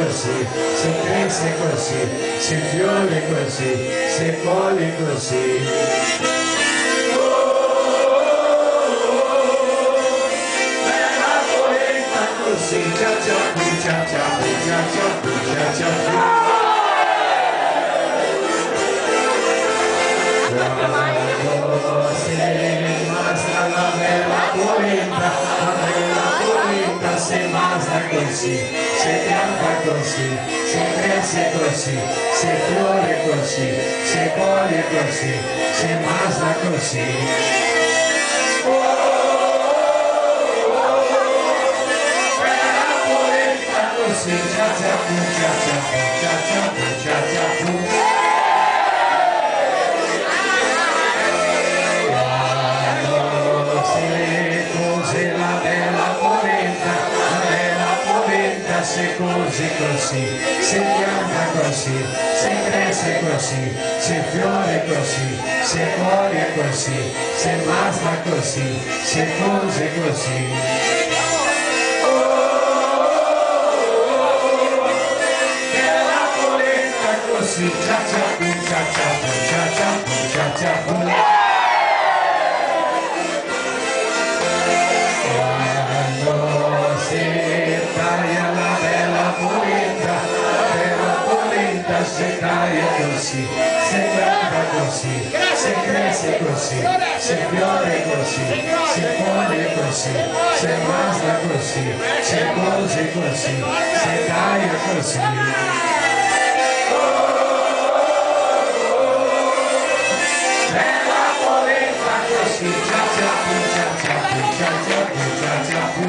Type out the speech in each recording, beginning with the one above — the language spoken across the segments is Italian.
così, si cresce così, si fiore così, si coglie così. Bella polenta così, cia cia pu, cia cia pu, cia cia pu, cia cia pu. Quando si massa la bella polenta si massa così, si pianta così, si cresce così, si fiore così, si coglie così, si massa così. Bella polenta così, cia cia pu, cia cia pu, cia cia pu, cia cia pu. Si cose così, si pianta così, si cresce così, si fiore così, si coglie così, si massa così, si cose così. Che la polenta così, cia cia pu, cia cia pu, cia cia pu, cia cia pu. Si taglia così, si pianta così, si cresce così, si fiore così, si coglie così, si massa così, si cose così, si taglia così. Bella polenta così, cia cia pu, cia cia pu, cia cia pu, cia cia pu.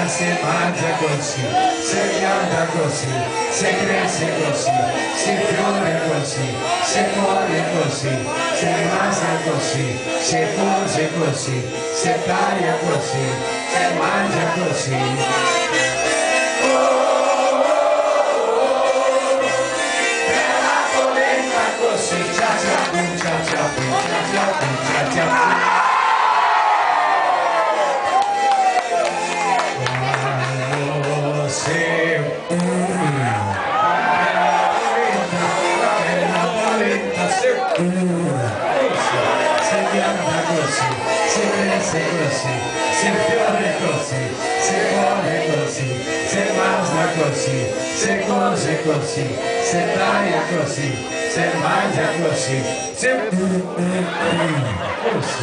Si mangia così, si pianta così, si cresce così, si fiore così, si coglie così, si massa così, si cose così, si taglia così, si mangia così. Bella polenta così, cia cia pu, cia cia pu, cia cia pu, cia cia pu. Si pianta così, si cresce così, si fiore così, si coglie così, si massa così, si cose così, si taglia così, si mangia così, si così.